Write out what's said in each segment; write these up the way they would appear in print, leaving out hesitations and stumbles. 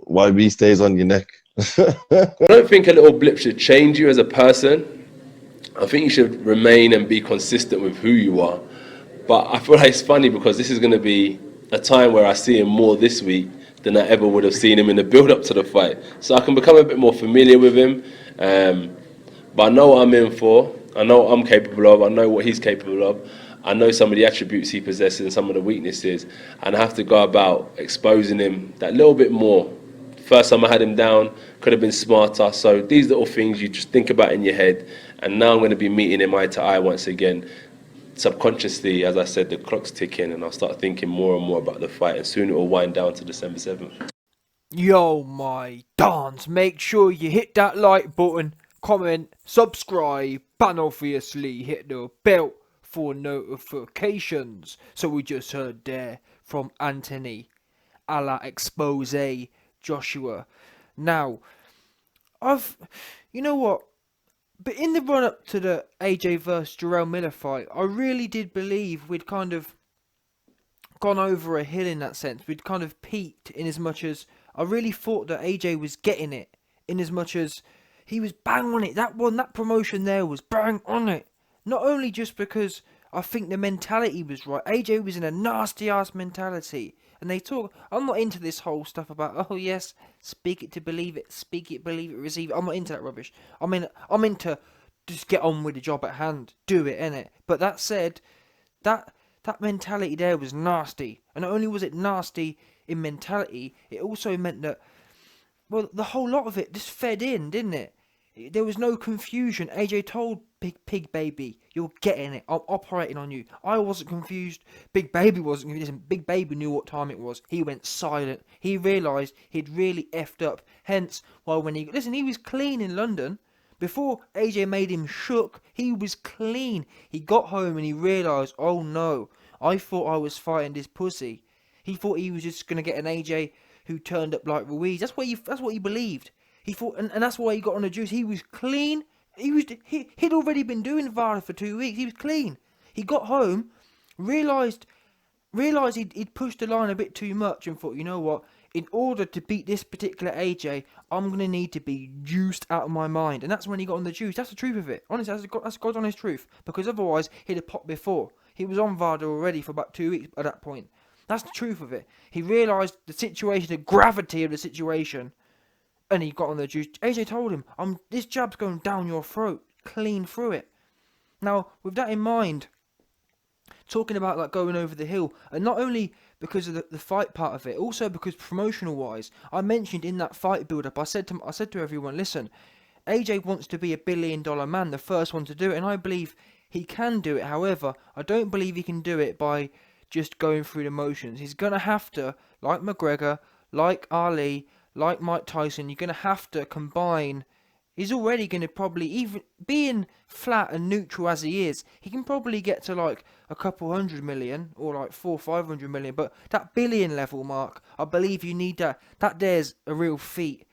YB stays on your neck. I don't think a little blip should change you as a person. I think you should remain and be consistent with who you are. But I feel like it's funny because this is going to be a time where I see him more this week than I ever would have seen him in the build up to the fight. So I can become a bit more familiar with him. But I know what I'm in for. I know what I'm capable of. I know what he's capable of. I know some of the attributes he possesses and some of the weaknesses. And I have to go about exposing him that little bit more. First time I had him down, could have been smarter. So these little things you just think about in your head. And now I'm going to be meeting him eye to eye once again. Subconsciously, as I said, the clock's ticking and I'll start thinking more and more about the fight. And soon it will wind down to December 7th. Yo, my dons, make sure you hit that like button, comment, subscribe, and obviously hit the bell for notifications. So we just heard there from Anthony, a la expose Joshua. Now, you know what? But in the run up to the AJ vs Jarrell Miller fight, I really did believe we'd kind of gone over a hill in that sense. We'd kind of peaked in as much as I really thought that AJ was getting it, in as much as he was bang on it. That promotion there was bang on it. Not only just because I think the mentality was right. AJ was in a nasty ass mentality. And they talk, I'm not into this whole stuff about, oh yes, speak it to believe it, speak it, believe it, receive it. I'm not into that rubbish. I'm into just get on with the job at hand. Do it, innit? But that said, that mentality there was nasty. And not only was it nasty in mentality, it also meant that, well, the whole lot of it just fed in, didn't it? There was no confusion. AJ told Pig Baby, you're getting it. I'm operating on you. I wasn't confused. Big Baby wasn't confused. Listen, Big Baby knew what time it was. He went silent. He realised he'd really effed up. Hence, when he was clean in London. Before AJ made him shook, he was clean. He got home and he realised, oh no, I thought I was fighting this pussy. He thought he was just gonna get an AJ who turned up like Ruiz. That's what he believed. He thought, and that's why he got on the juice. He was clean. He'd already been doing VAR for 2 weeks. He was clean. He got home, realised he'd pushed the line a bit too much, and thought, you know what? In order to beat this particular AJ, I'm gonna need to be juiced out of my mind. And that's when he got on the juice. That's the truth of it. Honestly, that's God's honest truth. Because otherwise, he'd have popped before. He was on VAR already for about 2 weeks at that point. That's the truth of it. He realised the situation, the gravity of the situation. And he got on the juice. AJ told him, this jab's going down your throat. Clean through it. Now, with that in mind, talking about like going over the hill, and not only because of the fight part of it, also because promotional wise, I mentioned in that fight build up, I said to everyone, listen, AJ wants to be $1 billion man, the first one to do it, and I believe he can do it. However, I don't believe he can do it by just going through the motions. He's gonna have to, like McGregor, like Ali, like Mike Tyson, you're going to have to combine. He's already going to probably, even being flat and neutral as he is, he can probably get to like a couple 100 million or like 400-500 million. But that billion level mark, I believe you need that. That there's a real feat.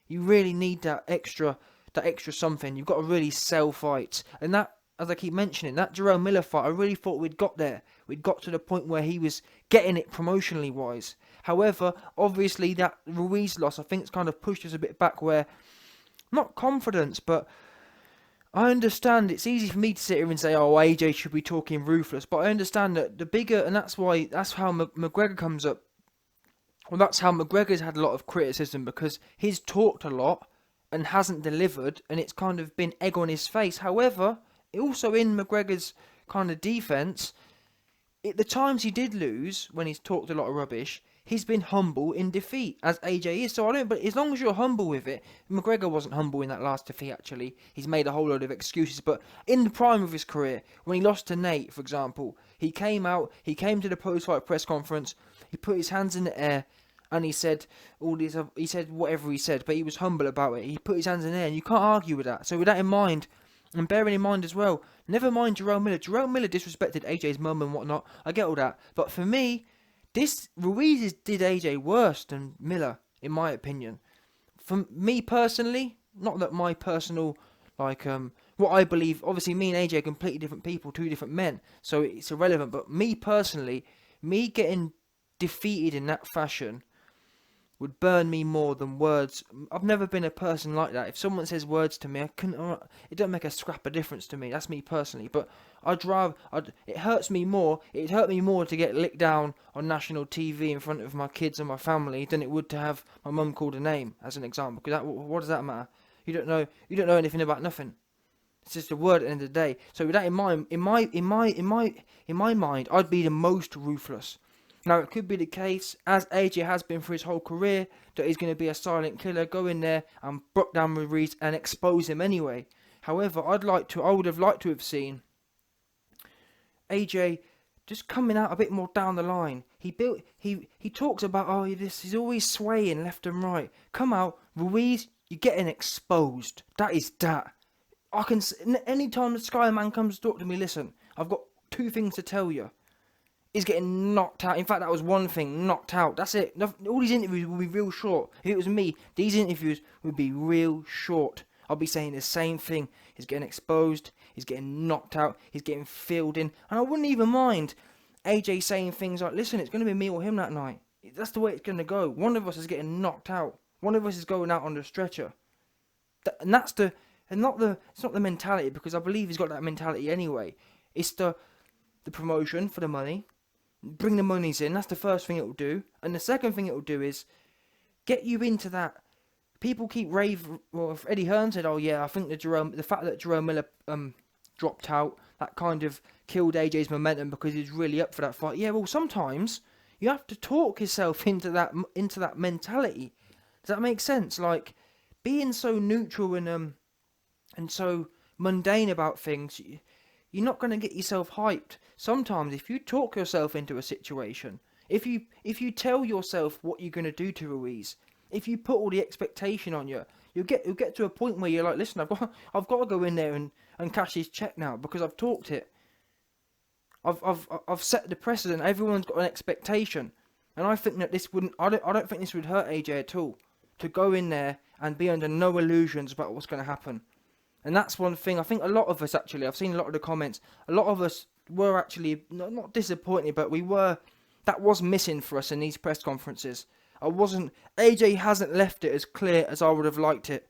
You really need that extra something. You've got to really sell fights. And that, as I keep mentioning, that Jarrell Miller fight, I really thought we'd got there. We'd got to the point where he was getting it promotionally wise. However, obviously that Ruiz loss, I think it's kind of pushed us a bit back where, not confidence, but I understand it's easy for me to sit here and say, oh, AJ should be talking ruthless, but I understand that the bigger, and that's how McGregor comes up. Well, that's how McGregor's had a lot of criticism, because he's talked a lot and hasn't delivered, and it's kind of been egg on his face. However, also in McGregor's kind of defence, the times he did lose, when he's talked a lot of rubbish, he's been humble in defeat, as AJ is. So but as long as you're humble with it, McGregor wasn't humble in that last defeat, actually. He's made a whole load of excuses, but in the prime of his career, when he lost to Nate, for example, he came to the post-fight press conference, he put his hands in the air, and he said he said whatever he said, but he was humble about it. He put his hands in the air, and you can't argue with that. So with that in mind, and bearing in mind as well, never mind Jarrell Miller. Jarrell Miller disrespected AJ's mum and whatnot. I get all that. But for me, Ruiz did AJ worse than Miller, in my opinion. For me personally, not that my personal, what I believe, obviously me and AJ are completely different people, two different men, so it's irrelevant. But me personally, me getting defeated in that fashion, would burn me more than words. I've never been a person like that. If someone says words to me, I couldn't. It don't make a scrap of difference to me. That's me personally. But it hurts me more. It'd hurt me more to get licked down on national TV in front of my kids and my family than it would to have my mum called a name, as an example. Because what does that matter? You don't know. You don't know anything about nothing. It's just a word at the end of the day. So with that in mind, in my mind, I'd be the most ruthless. Now, it could be the case, as AJ has been for his whole career, that he's going to be a silent killer, go in there and brook down Ruiz and expose him anyway. However, I would have liked to have seen AJ just coming out a bit more down the line. He talks about, he's always swaying left and right. Come out, Ruiz, you're getting exposed. That is that. Anytime the Sky Man comes to talk to me, listen, I've got two things to tell you. He's getting knocked out. In fact, that was one thing, knocked out. That's it. All these interviews will be real short. If it was me, these interviews would be real short. I'll be saying the same thing. He's getting exposed. He's getting knocked out. He's getting filled in. And I wouldn't even mind AJ saying things like, listen, it's going to be me or him that night. That's the way it's going to go. One of us is getting knocked out. One of us is going out on the stretcher. It's not the mentality, because I believe he's got that mentality anyway. It's the promotion for the money. Bring the monies in. That's the first thing it will do. And the second thing it will do is get you into that. People keep if Eddie Hearn said, oh yeah, I think the fact that Jerome Miller dropped out, that kind of killed AJ's momentum because he was really up for that fight. Yeah, well, sometimes you have to talk yourself into that mentality. Does that make sense? Like, being so neutral and so mundane about things, you're not going to get yourself hyped. Sometimes if you talk yourself into a situation, if you tell yourself what you're going to do to Ruiz, if you put all the expectation on you'll get to a point where you're like, listen, I've got to go in there and cash his check now because I've talked it. I've set the precedent. Everyone's got an expectation, and I think that I don't think this would hurt AJ at all, to go in there and be under no illusions about what's going to happen. And that's one thing. I think a lot of us, actually, I've seen a lot of the comments, a lot of us were actually not disappointed, but that was missing for us in these press conferences. AJ hasn't left it as clear as I would have liked it.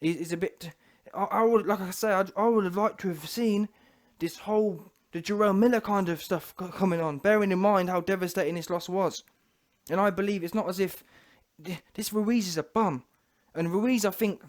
He's a bit, I would have liked to have seen the Jerome Miller kind of stuff coming on, bearing in mind how devastating this loss was. And I believe it's not as if this Ruiz is a bum. And Ruiz, I think,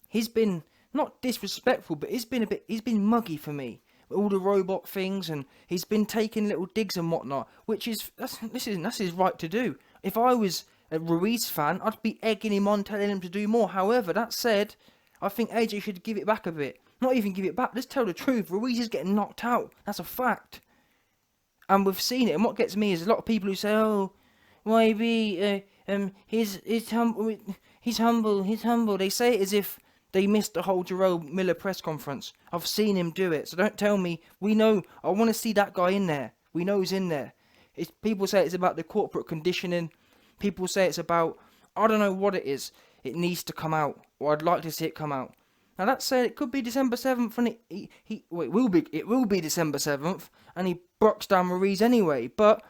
he's been not disrespectful, but he's been muggy for me. All the robot things, and he's been taking little digs and whatnot, that's his right to do. If I was a Ruiz fan, I'd be egging him on, telling him to do more. However, that said, I think AJ should give it back a bit. Not even give it back, just tell the truth. Ruiz is getting knocked out. That's a fact. And we've seen it. And what gets me is a lot of people who say, oh, YB, he's humble. They say it as if they missed the whole Jerome Miller press conference. I've seen him do it. So don't tell me. We know. I want to see that guy in there. We know he's in there. People say it's about the corporate conditioning. People say it's about, I don't know what it is. It needs to come out. Or I'd like to see it come out. Now that said, it could be December 7th, and it will be December 7th, and he brocks down Ruiz anyway. But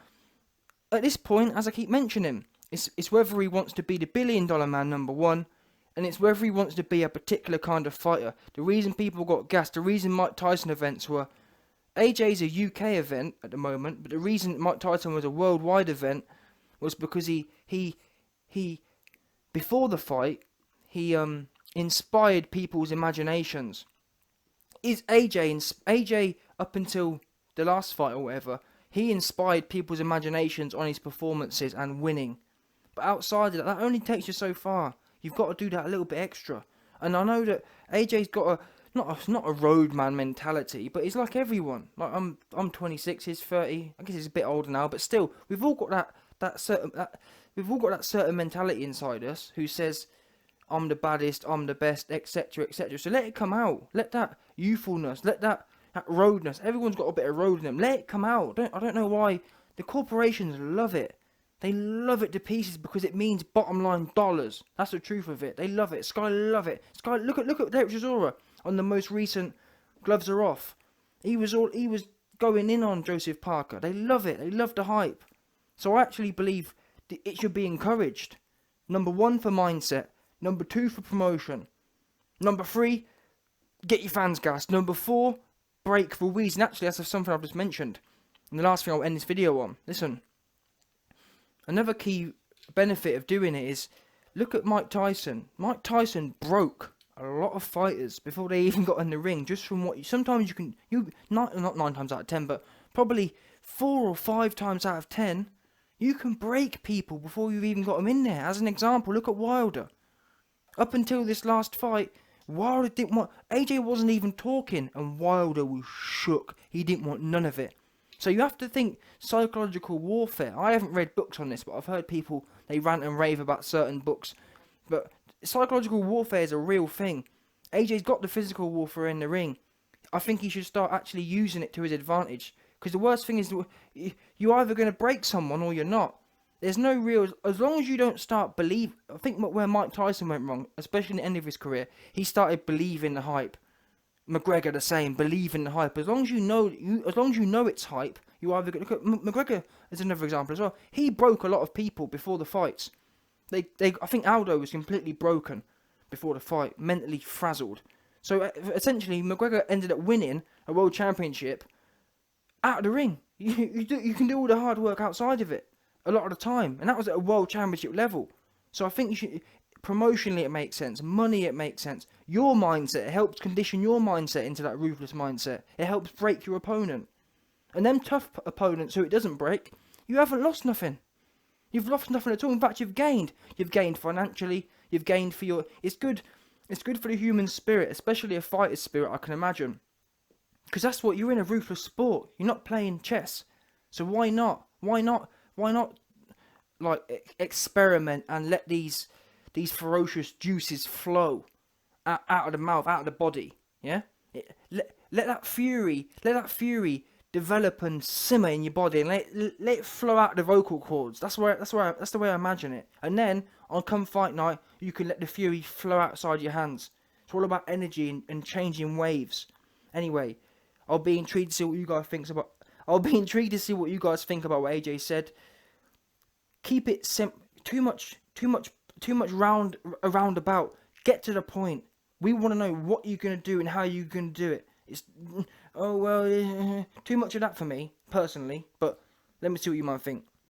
at this point, as I keep mentioning, it's whether he wants to be the $1 billion man, number one, and it's whether he wants to be a particular kind of fighter. The reason people got gassed, the reason Mike Tyson events were, AJ's a UK event at the moment, but the reason Mike Tyson was a worldwide event was because he before the fight, he inspired people's imaginations. Is AJ up until the last fight or whatever, he inspired people's imaginations on his performances and winning. But outside of that only takes you so far. You've got to do that a little bit extra. And I know that AJ's got not a roadman mentality, but he's like everyone. Like I'm 26, he's 30. I guess he's a bit older now, but still, we've all got that certain mentality inside us who says, I'm the baddest, I'm the best, etc., etc. So let it come out. Let that youthfulness, let that roadness. Everyone's got a bit of road in them. Let it come out. I don't know why the corporations love it. They love it to pieces because it means bottom line dollars. That's the truth of it. They love it. Sky love it. Sky, look at Derek Chisora on the most recent Gloves Are Off. He was going in on Joseph Parker. They love it. They love the hype. So I actually believe it should be encouraged. Number 1 for mindset. Number 2 for promotion. Number 3, get your fans gassed. Number 4, break Ruiz. And actually, that's something I've just mentioned. And the last thing I'll end this video on. Listen, another key benefit of doing it is, look at Mike Tyson. Mike Tyson broke a lot of fighters before they even got in the ring, just from what sometimes not 9 times out of 10, but probably 4 or 5 times out of 10, you can break people before you've even got them in there. As an example, look at Wilder. Up until this last fight, Wilder didn't want, AJ wasn't even talking, and Wilder was shook. He didn't want none of it. So you have to think psychological warfare. I haven't read books on this, but I've heard people, they rant and rave about certain books. But psychological warfare is a real thing. AJ's got the physical warfare in the ring. I think he should start actually using it to his advantage. Because the worst thing is, you're either going to break someone or you're not. There's no real, as long as you don't start believe. I think where Mike Tyson went wrong, especially in the end of his career, he started believing the hype. McGregor the same, believe in the hype. As long as you know it's hype, you either look at McGregor as another example as well. He broke a lot of people before the fights. I think Aldo was completely broken before the fight, mentally frazzled. So essentially, McGregor ended up winning a world championship out of the ring. You can do all the hard work outside of it a lot of the time, and that was at a world championship level. So I think you should. Promotionally, it makes sense. Money, it makes sense. Your mindset, it helps condition your mindset into that ruthless mindset. It helps break your opponent. And them tough opponents who it doesn't break, you haven't lost nothing. You've lost nothing at all. In fact, you've gained. You've gained financially. You've gained for your. It's good. It's good for the human spirit, especially a fighter's spirit, I can imagine. Because that's what you're in, a ruthless sport. You're not playing chess. So why not? Why not? Like experiment and let these ferocious juices flow out of the mouth, out of the body. Yeah, let that fury develop and simmer in your body, and let it flow out the vocal cords. That's the way I imagine it. And then on come fight night, you can let the fury flow outside your hands. It's all about energy and changing waves. Anyway, I'll be intrigued to see what you guys think about. I'll be intrigued to see what you guys think about what AJ said. Keep it too much round about. Get to the point. We want to know what you're going to do and how you're going to do it. It's, too much of that for me, personally. But let me see what you might think.